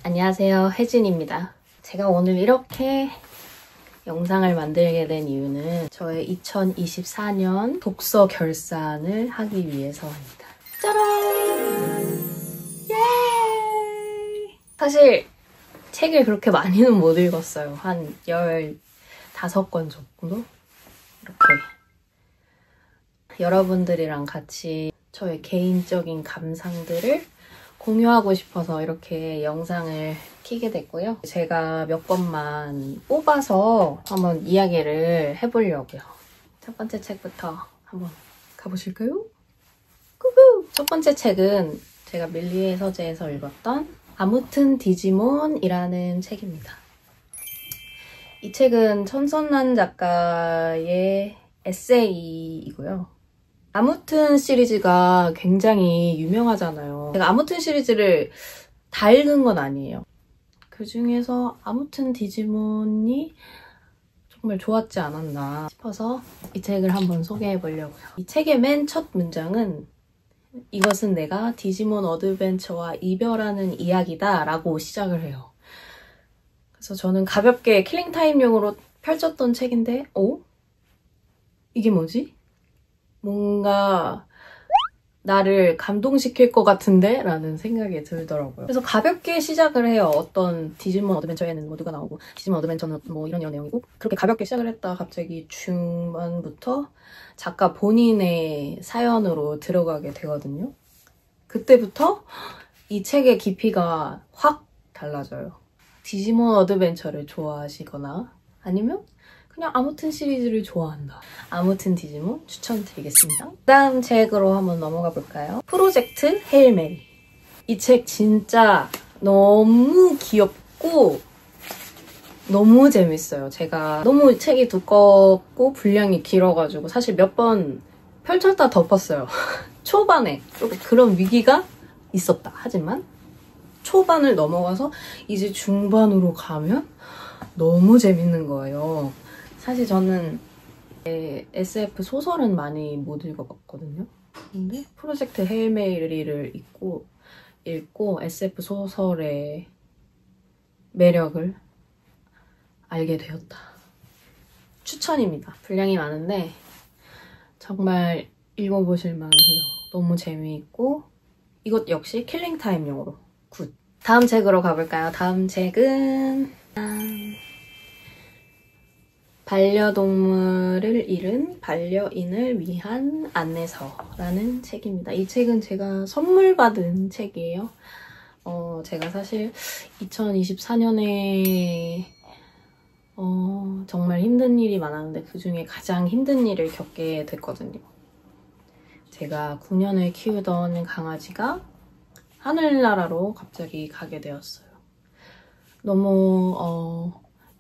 안녕하세요, 혜진입니다. 제가 오늘 이렇게 영상을 만들게 된 이유는 저의 2024년 독서 결산을 하기 위해서입니다. 짜란! 예! 사실 책을 그렇게 많이는 못 읽었어요. 한 15권 정도? 이렇게 여러분들이랑 같이 저의 개인적인 감상들을 공유하고 싶어서 이렇게 영상을 켜게 됐고요. 제가 몇 권만 뽑아서 한번 이야기를 해보려고요. 첫 번째 책부터 한번 가보실까요? 꾸꾸! 첫 번째 책은 제가 밀리의 서재에서 읽었던 아무튼 디지몬이라는 책입니다. 이 책은 천선란 작가의 에세이이고요. 아무튼 시리즈가 굉장히 유명하잖아요. 제가 아무튼 시리즈를 다 읽은 건 아니에요. 그 중에서 아무튼 디지몬이 정말 좋았지 않았나 싶어서 이 책을 한번 소개해 보려고요. 이 책의 맨 첫 문장은 이것은 내가 디지몬 어드벤처와 이별하는 이야기다 라고 시작을 해요. 그래서 저는 가볍게 킬링타임용으로 펼쳤던 책인데 이게 뭐지? 뭔가 나를 감동시킬 것 같은데? 라는 생각이 들더라고요. 그래서 가볍게 시작을 해요. 어떤 디지몬 어드벤처에는 모두가 나오고 디지몬 어드벤처는 뭐 이런 내용이고 그렇게 가볍게 시작을 했다가 갑자기 중반부터 작가 본인의 사연으로 들어가게 되거든요. 그때부터 이 책의 깊이가 확 달라져요. 디지몬 어드벤처를 좋아하시거나 아니면 그냥 아무튼 시리즈를 좋아한다. 아무튼 디지몬 추천드리겠습니다. 다음 책으로 한번 넘어가 볼까요? 프로젝트 헤일 메리. 이 책 진짜 너무 귀엽고 너무 재밌어요. 제가 너무 책이 두껍고 분량이 길어가지고 사실 몇 번 펼쳤다 덮었어요. 초반에 조금 그런 위기가 있었다. 하지만 초반을 넘어가서 이제 중반으로 가면 너무 재밌는 거예요. 사실 저는 SF 소설은 많이 못 읽어봤거든요. 근데 프로젝트 헤일 메리를 읽고 SF 소설의 매력을 알게 되었다. 추천입니다. 분량이 많은데 정말 읽어보실 만해요. 너무 재미있고 이것 역시 킬링타임용으로 굿. 다음 책으로 가볼까요? 다음 책은 반려동물을 잃은 반려인을 위한 안내서라는 책입니다. 이 책은 제가 선물 받은 책이에요. 제가 사실 2024년에 정말 힘든 일이 많았는데 그 중에 가장 힘든 일을 겪게 됐거든요. 제가 9년을 키우던 강아지가 하늘나라로 갑자기 가게 되었어요. 너무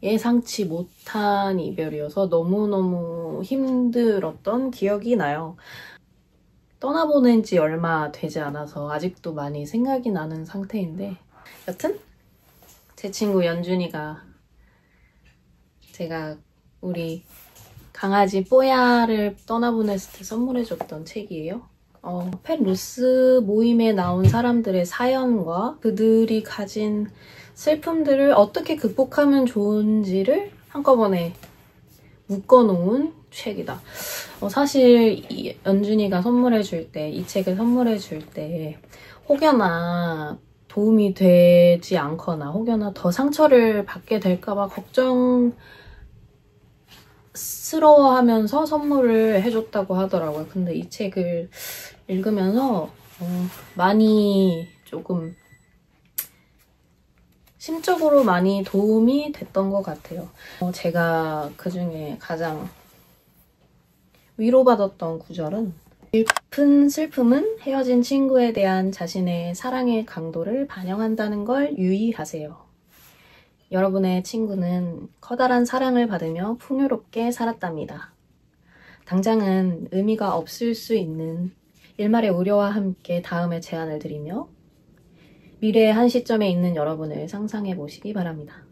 예상치 못한 이별이어서 너무너무 힘들었던 기억이 나요. 떠나보낸 지 얼마 되지 않아서 아직도 많이 생각이 나는 상태인데 여튼 제 친구 연준이가 제가 우리 강아지 뽀야를 떠나보냈을 때 선물해줬던 책이에요. 펫로스 모임에 나온 사람들의 사연과 그들이 가진 슬픔들을 어떻게 극복하면 좋은지를 한꺼번에 묶어놓은 책이다. 사실 연준이가 선물해줄 때, 이 책을 선물해줄 때 혹여나 도움이 되지 않거나 혹여나 더 상처를 받게 될까봐 걱정스러워하면서 선물을 해줬다고 하더라고요. 근데 이 책을 읽으면서 많이 조금 심적으로 많이 도움이 됐던 것 같아요. 제가 그중에 가장 위로받았던 구절은 깊은 슬픔은 헤어진 친구에 대한 자신의 사랑의 강도를 반영한다는 걸 유의하세요. 여러분의 친구는 커다란 사랑을 받으며 풍요롭게 살았답니다. 당장은 의미가 없을 수 있는 일말의 우려와 함께 다음에 제안을 드리며 미래의 한 시점에 있는 여러분을 상상해 보시기 바랍니다.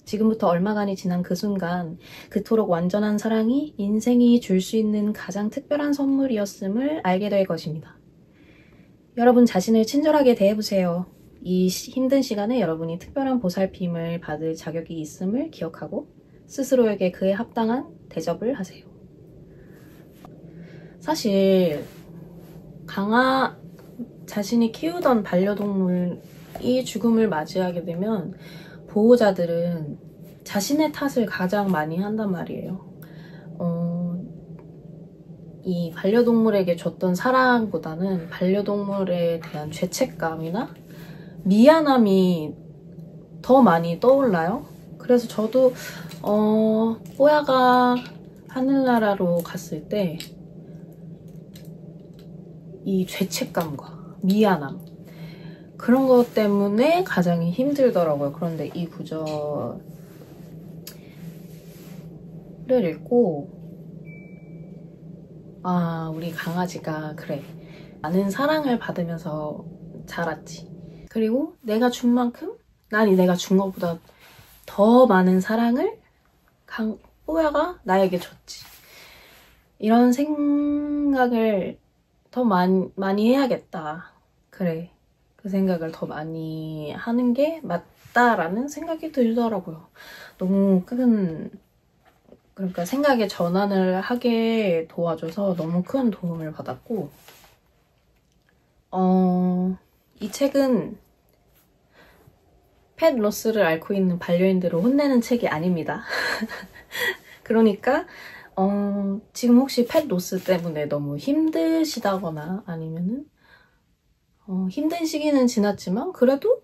지금부터 얼마간이 지난 그 순간 그토록 완전한 사랑이 인생이 줄 수 있는 가장 특별한 선물이었음을 알게 될 것입니다. 여러분 자신을 친절하게 대해보세요. 이 힘든 시간에 여러분이 특별한 보살핌을 받을 자격이 있음을 기억하고 스스로에게 그에 합당한 대접을 하세요. 사실 자신이 키우던 반려동물이 죽음을 맞이하게 되면 보호자들은 자신의 탓을 가장 많이 한단 말이에요. 이 반려동물에게 줬던 사랑보다는 반려동물에 대한 죄책감이나 미안함이 더 많이 떠올라요. 그래서 저도 뽀야가 하늘나라로 갔을 때 이 죄책감과 미안함 그런 것 때문에 가장 힘들더라고요. 그런데 이 구절을 읽고 우리 강아지가 그래 많은 사랑을 받으면서 자랐지. 그리고 내가 준 만큼 내가 준 것보다 더 많은 사랑을 뽀야가 나에게 줬지. 이런 생각을 더 많이 해야겠다. 그래, 그 생각을 더 많이 하는 게 맞다라는 생각이 들더라고요. 너무 그러니까 생각의 전환을 하게 도와줘서 너무 큰 도움을 받았고, 이 책은 펫 로스를 앓고 있는 반려인들을 혼내는 책이 아닙니다. 그러니까 지금 혹시 펫 로스 때문에 너무 힘드시다거나 아니면은 힘든 시기는 지났지만 그래도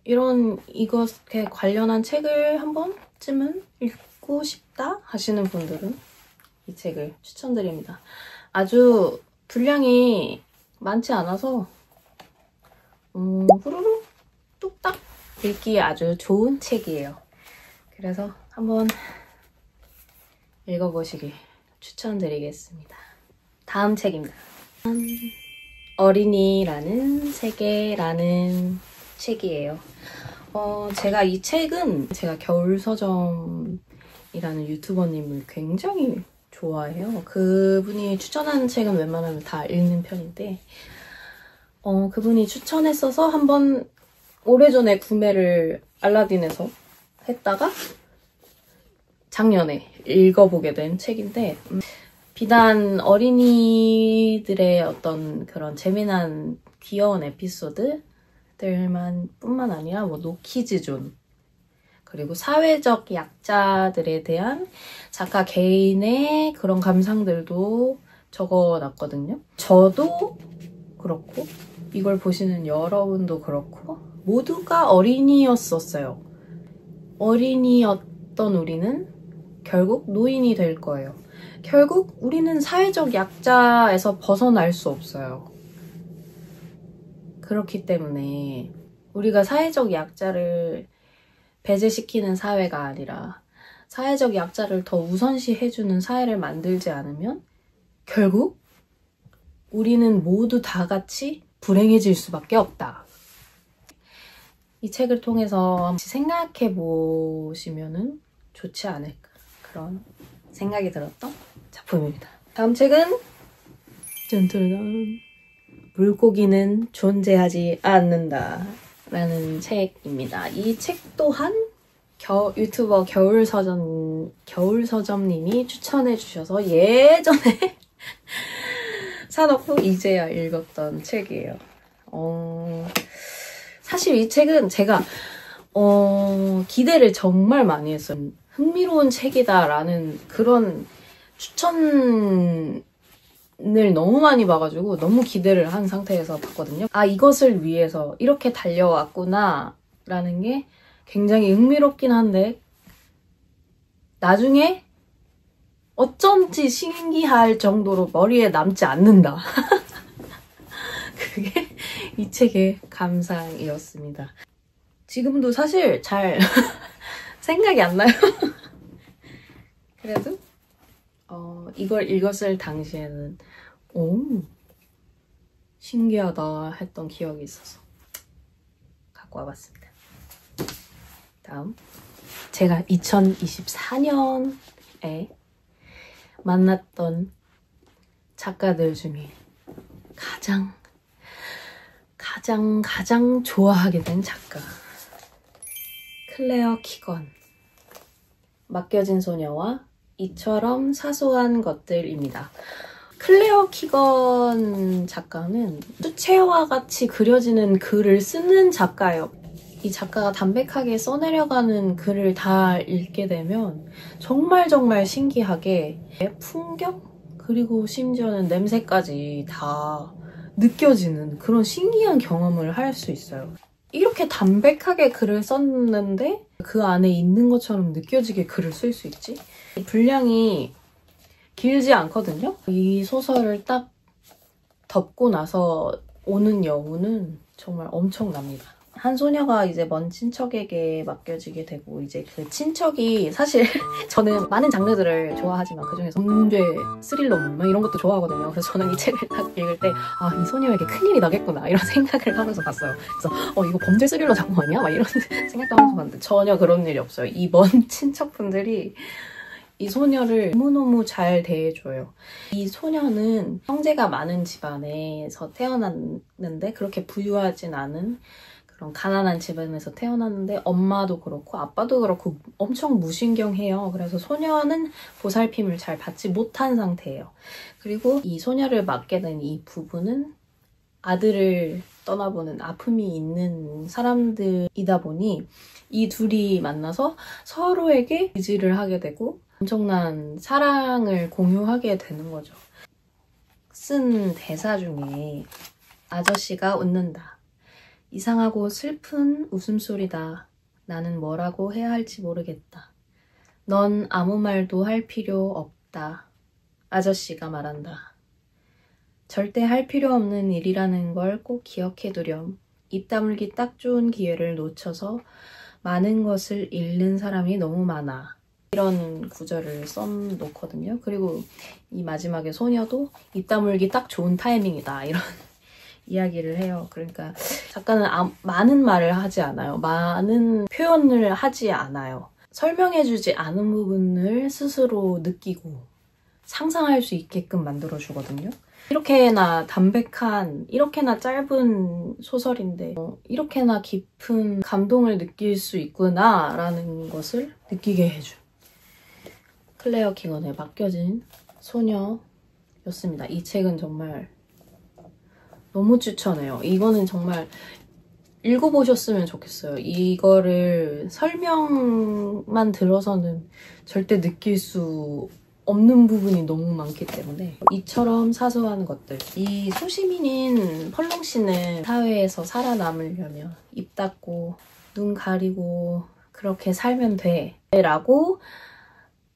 이것에 관련한 책을 한 번쯤은 읽고 싶다 하시는 분들은 이 책을 추천드립니다. 아주 분량이 많지 않아서 후루룩 뚝딱 읽기에 아주 좋은 책이에요. 그래서 한번 읽어보시길 추천드리겠습니다. 다음 책입니다. 어린이라는 세계라는 책이에요. 제가 이 책은 제가 겨울서점이라는 유튜버님을 굉장히 좋아해요. 그분이 추천하는 책은 웬만하면 다 읽는 편인데 그분이 추천했어서 한번 오래전에 구매를 알라딘에서 했다가 작년에 읽어보게 된 책인데 비단 어린이들의 어떤 그런 재미난 귀여운 에피소드들만 뿐만 아니라 노키즈존 그리고 사회적 약자들에 대한 작가 개인의 그런 감상들도 적어놨거든요. 저도 그렇고 이걸 보시는 여러분도 그렇고 모두가 어린이였었어요. 어린이였던 우리는 결국 노인이 될 거예요. 결국 우리는 사회적 약자에서 벗어날 수 없어요. 그렇기 때문에 우리가 사회적 약자를 배제시키는 사회가 아니라 사회적 약자를 더 우선시해주는 사회를 만들지 않으면 결국 우리는 모두 다 같이 불행해질 수밖에 없다. 이 책을 통해서 생각해 보시면 좋지 않을까 그런 생각이 들었던 작품입니다. 다음 책은 짠짜란 물고기는 존재하지 않는다 라는 책입니다. 이 책 또한 유튜버 겨울서점님이 추천해 주셔서 예전에 사놓고 이제야 읽었던 책이에요. 사실 이 책은 제가 기대를 정말 많이 했어요. 흥미로운 책이다 라는 그런 추천을 너무 많이 봐가지고 너무 기대를 한 상태에서 봤거든요. 이것을 위해서 이렇게 달려왔구나 라는 게 굉장히 흥미롭긴 한데 나중에 어쩐지 신기할 정도로 머리에 남지 않는다. 그게 이 책의 감상이었습니다. 지금도 사실 잘 생각이 안 나요. 그래도 이걸 읽었을 당시에는 신기하다 했던 기억이 있어서 갖고 와봤습니다. 다음 제가 2024년에 만났던 작가들 중에 가장 가장 좋아하게 된 작가. 클레어 키건. 맡겨진 소녀와 이처럼 사소한 것들입니다. 클레어 키건 작가는 수채화 같이 그려지는 글을 쓰는 작가예요. 이 작가가 담백하게 써내려가는 글을 다 읽게 되면 정말 신기하게 풍경? 그리고 심지어는 냄새까지 다 느껴지는 그런 신기한 경험을 할 수 있어요. 이렇게 담백하게 글을 썼는데 그 안에 있는 것처럼 느껴지게 글을 쓸 수 있지? 분량이 길지 않거든요? 이 소설을 딱 덮고 나서 오는 여운은 정말 엄청납니다. 한 소녀가 이제 먼 친척에게 맡겨지게 되고, 이제 그 친척이 사실 저는 많은 장르들을 좋아하지만 그중에서 범죄, 스릴러 막 이런 것도 좋아하거든요. 그래서 저는 이 책을 딱 읽을 때 이 소녀에게 큰일이 나겠구나 이런 생각을 하면서 봤어요. 그래서 이거 범죄 스릴러 작품 아니야? 막 이런 생각도 하면서 봤는데 전혀 그런 일이 없어요. 이 먼 친척분들이 이 소녀를 너무너무 잘 대해줘요. 이 소녀는 형제가 많은 집안에서 태어났는데 그렇게 부유하진 않은 그런 가난한 집안에서 태어났는데 엄마도 그렇고 아빠도 그렇고 엄청 무신경해요. 그래서 소녀는 보살핌을 잘 받지 못한 상태예요. 그리고 이 소녀를 맡게 된 이 부부는 아들을 떠나보는 아픔이 있는 사람들이다 보니 이 둘이 만나서 서로에게 의지를 하게 되고 엄청난 사랑을 공유하게 되는 거죠. 쓴 대사 중에 아저씨가 웃는다. 이상하고 슬픈 웃음소리다. 나는 뭐라고 해야 할지 모르겠다. 넌 아무 말도 할 필요 없다. 아저씨가 말한다. 절대 할 필요 없는 일이라는 걸 꼭 기억해두렴. 입 다물기 딱 좋은 기회를 놓쳐서 많은 것을 잃는 사람이 너무 많아. 이런 구절을 써놓거든요. 그리고 이 마지막에 소녀도 입 다물기 딱 좋은 타이밍이다. 이런 이야기를 해요. 그러니까 작가는 많은 말을 하지 않아요. 많은 표현을 하지 않아요. 설명해주지 않은 부분을 스스로 느끼고 상상할 수 있게끔 만들어주거든요. 이렇게나 담백한, 이렇게나 짧은 소설인데 이렇게나 깊은 감동을 느낄 수 있구나 라는 것을 느끼게 해준 클레어 키건에 맡겨진 소녀였습니다. 이 책은 정말 너무 추천해요. 이거는 정말 읽어보셨으면 좋겠어요. 이거를 설명만 들어서는 절대 느낄 수 없는 부분이 너무 많기 때문에 이처럼 사소한 것들. 이 소시민인 펄롱 씨는 사회에서 살아남으려면 입 닫고 눈 가리고 그렇게 살면 돼 라고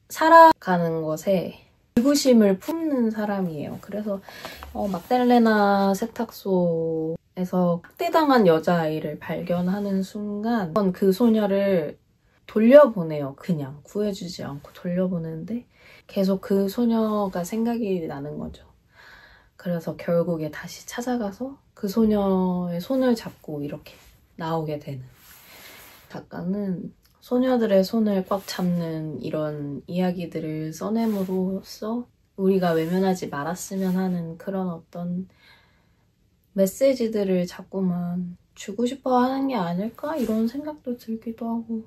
살아가는 것에 의구심을 품는 사람이에요. 그래서 막달레나 세탁소에서 학대당한 여자아이를 발견하는 순간 그 소녀를 돌려보내요. 그냥 구해주지 않고 돌려보내는데 계속 그 소녀가 생각이 나는 거죠. 그래서 결국에 다시 찾아가서 그 소녀의 손을 잡고 이렇게 나오게 되는. 작가는 소녀들의 손을 꽉 잡는 이런 이야기들을 써냄으로써 우리가 외면하지 말았으면 하는 그런 어떤 메시지들을 자꾸만 주고 싶어 하는 게 아닐까? 이런 생각도 들기도 하고.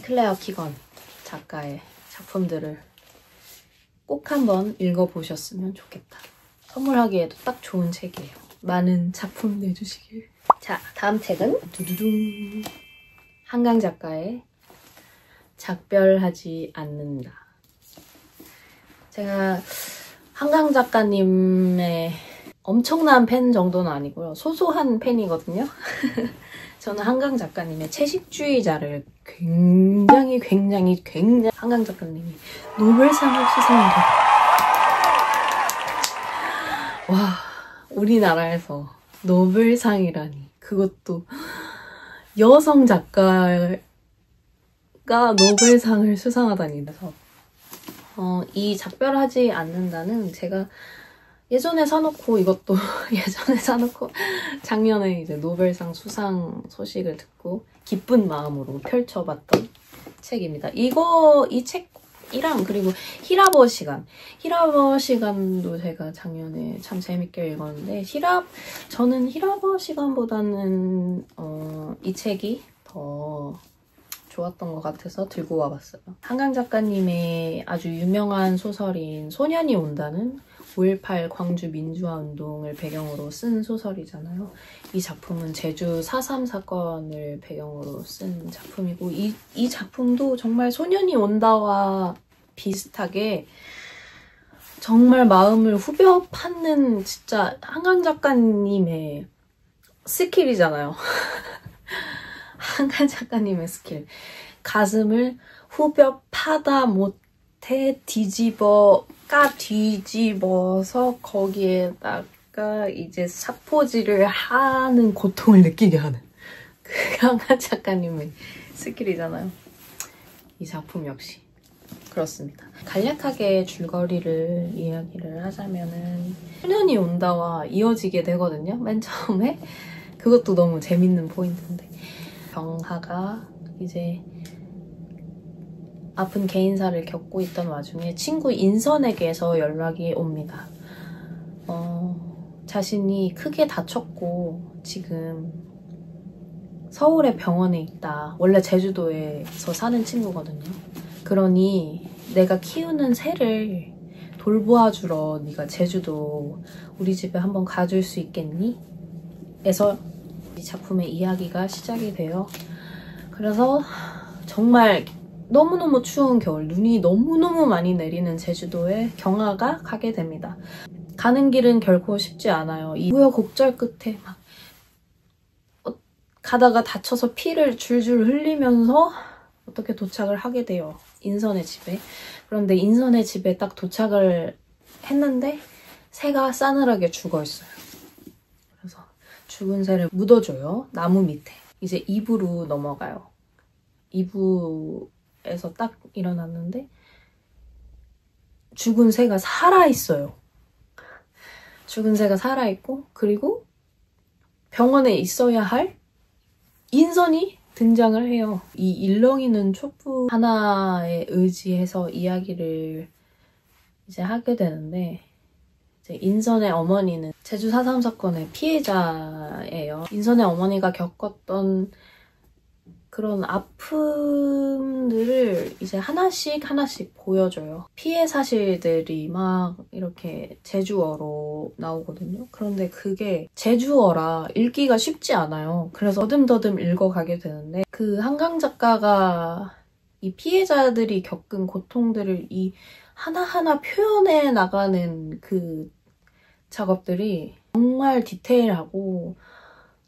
클레어 키건 작가의 작품들을 꼭 한번 읽어보셨으면 좋겠다. 선물하기에도 딱 좋은 책이에요. 많은 작품 내주시길. 자, 다음 책은 두두둥. 한강 작가의 작별하지 않는다. 제가 한강 작가님의 엄청난 팬 정도는 아니고요. 소소한 팬이거든요. 저는 한강 작가님의 채식주의자를 굉장히 한강 작가님이 노벨상을 수상하고 와, 우리나라에서 노벨상이라니. 그것도 여성 작가가 노벨상을 수상하다니. 그래서 이 작별하지 않는다는 제가 예전에 사놓고 이것도 예전에 사놓고 작년에 이제 노벨상 수상 소식을 듣고 기쁜 마음으로 펼쳐봤던 책입니다. 이 책 이랑 그리고 히라버 시간. 히라버 시간도 제가 작년에 참 재밌게 읽었는데 저는 히라버 시간보다는 이 책이 더 좋았던 것 같아서 들고 와봤어요. 한강 작가님의 아주 유명한 소설인 소년이 온다는 5.18 광주 민주화 운동을 배경으로 쓴 소설이잖아요. 이 작품은 제주 4.3 사건을 배경으로 쓴 작품이고 이 작품도 정말 소년이 온다와 비슷하게 정말 마음을 후벼 파는 진짜 한강 작가님의 스킬이잖아요. 한강 작가님의 스킬. 가슴을 후벼 파다 못해 뒤집어서 거기에다가 이제 사포질을 하는 고통을 느끼게 하는 그 한강 작가님의 스킬이잖아요. 이 작품 역시 그렇습니다. 간략하게 줄거리를 이야기를 하자면은 소년이 온다와 이어지게 되거든요. 맨 처음에. 그것도 너무 재밌는 포인트인데 경하가 이제 아픈 개인사를 겪고 있던 와중에 친구 인선에게서 연락이 옵니다. 자신이 크게 다쳤고 지금 서울의 병원에 있다. 원래 제주도에서 사는 친구거든요. 그러니 내가 키우는 새를 돌보아주러 네가 제주도 우리 집에 한번 가줄 수 있겠니? 에서 이 작품의 이야기가 시작이 돼요. 그래서 정말 너무너무 추운 겨울, 눈이 너무너무 많이 내리는 제주도에 경아가 가게 됩니다. 가는 길은 결코 쉽지 않아요. 이 우여곡절 끝에 막 가다가 다쳐서 피를 줄줄 흘리면서 어떻게 도착을 하게 돼요. 인선의 집에. 그런데 인선의 집에 딱 도착을 했는데 새가 싸늘하게 죽어있어요. 그래서 죽은 새를 묻어줘요. 나무 밑에. 이제 2부로 넘어가요. 2부에서 딱 일어났는데 죽은 새가 살아있어요. 죽은 새가 살아있고 그리고 병원에 있어야 할 인선이 등장을 해요. 이 일렁이는 촛불 하나에 의지해서 이야기를 이제 하게 되는데 이제 인선의 어머니는 제주 4.3 사건의 피해자예요. 인선의 어머니가 겪었던 그런 아픔들을 이제 하나씩 보여줘요. 피해 사실들이 막 이렇게 제주어로 나오거든요. 그런데 그게 제주어라 읽기가 쉽지 않아요. 그래서 더듬더듬 읽어가게 되는데 그 한강 작가가 이 피해자들이 겪은 고통들을 이 하나하나 표현해 나가는 그 작업들이 정말 디테일하고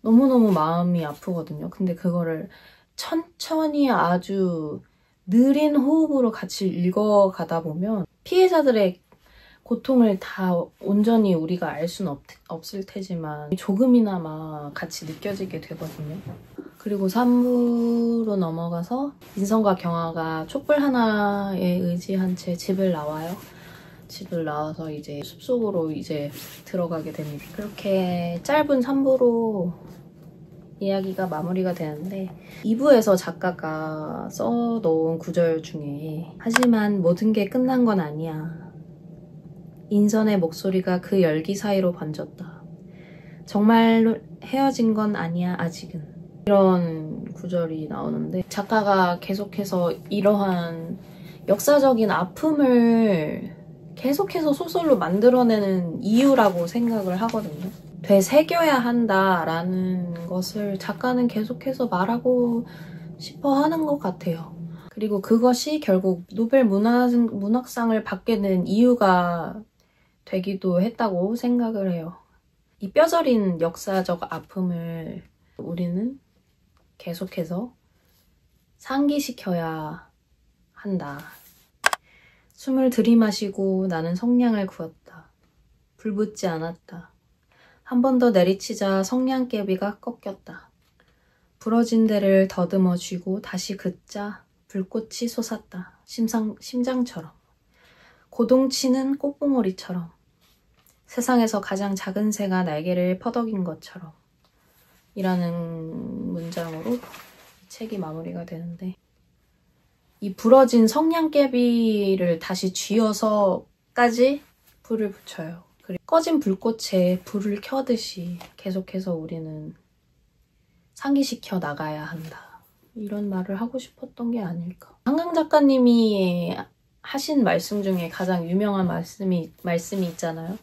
너무너무 마음이 아프거든요. 근데 그거를 천천히 아주 느린 호흡으로 같이 읽어가다 보면 피해자들의 고통을 다 온전히 우리가 알 수는 없을 테지만 조금이나마 같이 느껴지게 되거든요. 그리고 3부로 넘어가서 인선과 경아가 촛불 하나에 의지한 채 집을 나와요. 집을 나와서 이제 숲속으로 이제 들어가게 됩니다. 그렇게 짧은 3부로 이야기가 마무리가 되는데 2부에서 작가가 써놓은 구절 중에 하지만 모든 게 끝난 건 아니야. 인선의 목소리가 그 열기 사이로 번졌다. 정말로 헤어진 건 아니야 아직은. 이런 구절이 나오는데 작가가 계속해서 이러한 역사적인 아픔을 계속해서 소설로 만들어내는 이유라고 생각을 하거든요. 되새겨야 한다라는 것을 작가는 계속해서 말하고 싶어 하는 것 같아요. 그리고 그것이 결국 노벨 문학상을 받게 된 이유가 되기도 했다고 생각을 해요. 이 뼈저린 역사적 아픔을 우리는 계속해서 상기시켜야 한다. 숨을 들이마시고 나는 성냥을 구웠다. 불붙지 않았다. 한 번 더 내리치자 성냥개비가 꺾였다. 부러진 데를 더듬어 쥐고 다시 긋자 불꽃이 솟았다. 심장처럼. 고동치는 꽃봉오리처럼. 세상에서 가장 작은 새가 날개를 퍼덕인 것처럼. 이라는 문장으로 이 책이 마무리가 되는데 이 부러진 성냥개비를 다시 쥐어서까지 불을 붙여요. 그리고 꺼진 불꽃에 불을 켜듯이 계속해서 우리는 상기시켜 나가야 한다. 이런 말을 하고 싶었던 게 아닐까. 한강 작가님이 하신 말씀 중에 가장 유명한 말씀이 있잖아요.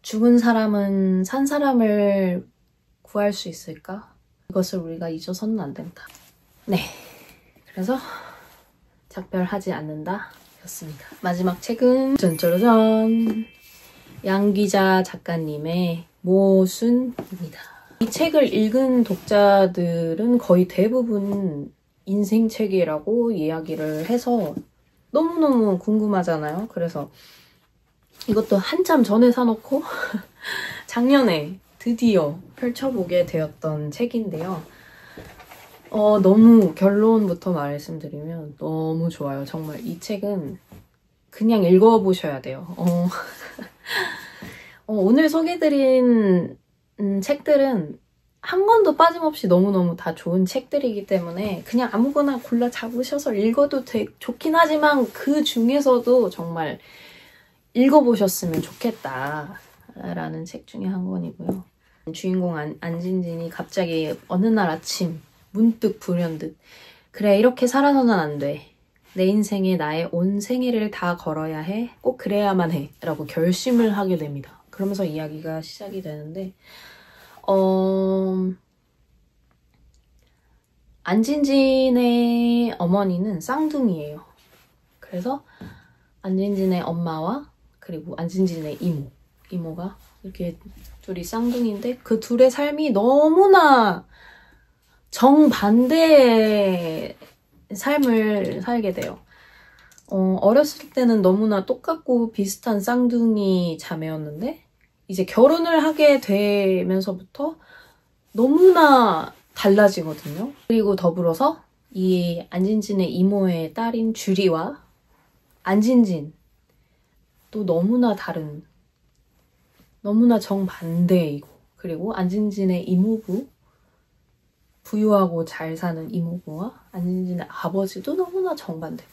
죽은 사람은 산 사람을 구할 수 있을까? 이것을 우리가 잊어서는 안 된다. 네, 그래서 작별하지 않는다 였습니다. 마지막 책은 짠짜라잔, 양기자 작가님의 모순입니다. 이 책을 읽은 독자들은 거의 대부분 인생책이라고 이야기를 해서 너무너무 궁금하잖아요. 그래서 이것도 한참 전에 사놓고 작년에 드디어 펼쳐보게 되었던 책인데요. 너무 결론부터 말씀드리면 너무 좋아요. 정말 이 책은 그냥 읽어보셔야 돼요. 오늘 소개해드린 책들은 한 권도 빠짐없이 너무너무 다 좋은 책들이기 때문에 그냥 아무거나 골라 잡으셔서 읽어도 좋긴 하지만 그 중에서도 정말 읽어보셨으면 좋겠다라는 책 중에 한 권이고요. 주인공 안진진이 갑자기 어느 날 아침 문득 불현듯 그래, 이렇게 살아서는 안 돼. 내 인생에 나의 온 생애를 다 걸어야 해. 꼭 그래야만 해. 라고 결심을 하게 됩니다. 그러면서 이야기가 시작이 되는데 안진진의 어머니는 쌍둥이에요. 그래서 안진진의 엄마와 그리고 안진진의 이모가 이렇게 둘이 쌍둥이인데 그 둘의 삶이 너무나 정반대의 삶을 살게 돼요. 어렸을 때는 너무나 똑같고 비슷한 쌍둥이 자매였는데 이제 결혼을 하게 되면서부터 너무나 달라지거든요. 그리고 더불어서 이 안진진의 이모의 딸인 주리와 안진진 또 너무나 다른, 너무나 정반대이고, 그리고 안진진의 이모부, 부유하고 잘 사는 이모부와 안진진의 아버지도 너무나 정반대고,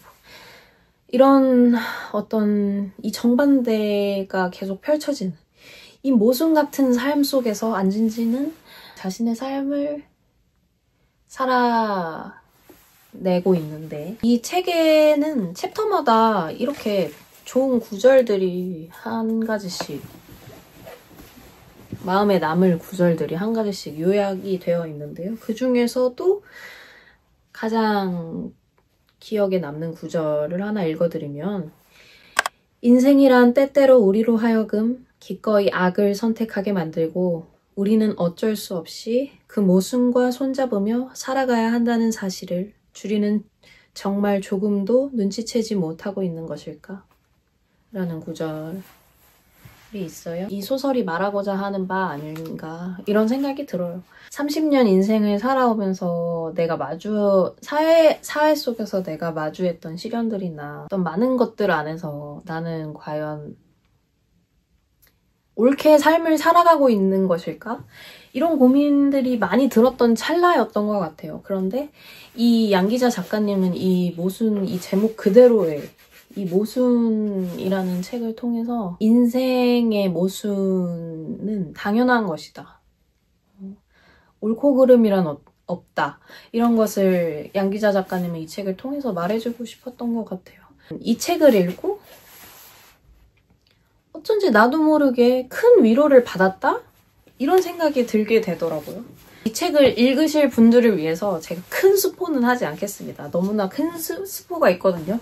이런 어떤 이 정반대가 계속 펼쳐지는 이 모순 같은 삶 속에서 안진진은 자신의 삶을 살아내고 있는데, 이 책에는 챕터마다 이렇게 좋은 구절들이 한 가지씩, 마음에 남을 구절들이 한 가지씩 요약이 되어 있는데요. 그 중에서도 가장 기억에 남는 구절을 하나 읽어드리면, 인생이란 때때로 우리로 하여금 기꺼이 악을 선택하게 만들고 우리는 어쩔 수 없이 그 모순과 손잡으며 살아가야 한다는 사실을 주리는 정말 조금도 눈치채지 못하고 있는 것일까? 라는 구절이 있어요. 이 소설이 말하고자 하는 바 아닌가 이런 생각이 들어요. 30년 인생을 살아오면서 내가 사회 속에서 내가 마주했던 시련들이나 어떤 많은 것들 안에서 나는 과연 옳게 삶을 살아가고 있는 것일까? 이런 고민들이 많이 들었던 찰나였던 것 같아요. 그런데 이 양기자 작가님은 이 제목 그대로의 이 모순이라는 책을 통해서 인생의 모순은 당연한 것이다. 옳고 그름이란 없다. 이런 것을 양기자 작가님은 이 책을 통해서 말해주고 싶었던 것 같아요. 이 책을 읽고 어쩐지 나도 모르게 큰 위로를 받았다? 이런 생각이 들게 되더라고요. 이 책을 읽으실 분들을 위해서 제가 큰 스포는 하지 않겠습니다. 너무나 큰 스포가 있거든요.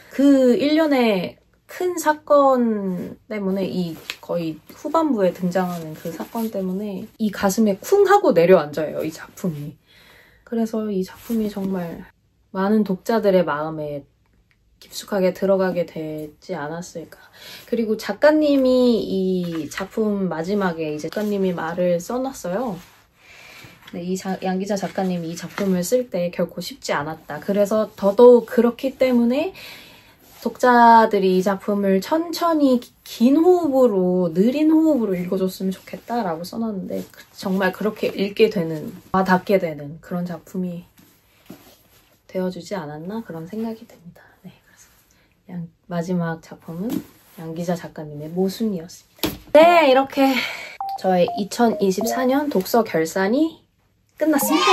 그 일련의 큰 사건 때문에, 이 거의 후반부에 등장하는 그 사건 때문에 이 가슴에 쿵 하고 내려앉아요, 이 작품이. 그래서 이 작품이 정말 많은 독자들의 마음에 깊숙하게 들어가게 되지 않았을까. 그리고 작가님이 이 작품 마지막에 이제 작가님이 말을 써놨어요. 네, 양기자 작가님이 이 작품을 쓸 때 결코 쉽지 않았다. 그래서 더더욱 그렇기 때문에 독자들이 이 작품을 천천히 느린 호흡으로 읽어줬으면 좋겠다라고 써놨는데 정말 그렇게 읽게 되는, 와닿게 되는 그런 작품이 되어주지 않았나 그런 생각이 듭니다. 네, 그래서 마지막 작품은 양기자 작가님의 모순이었습니다. 네, 이렇게 저의 2024년 독서 결산이 끝났습니다.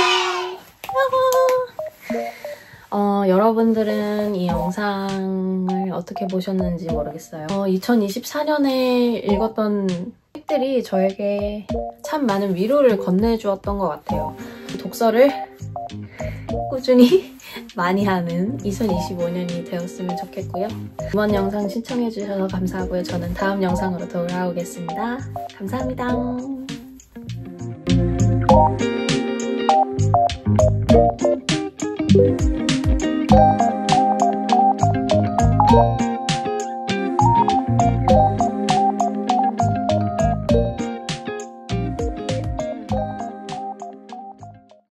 여러분들은 이 영상을 어떻게 보셨는지 모르겠어요. 2024년에 읽었던 책들이 저에게 참 많은 위로를 건네주었던 것 같아요. 독서를 꾸준히 많이 하는 2025년이 되었으면 좋겠고요. 이번 영상 시청해주셔서 감사하고요. 저는 다음 영상으로 돌아오겠습니다. 감사합니다.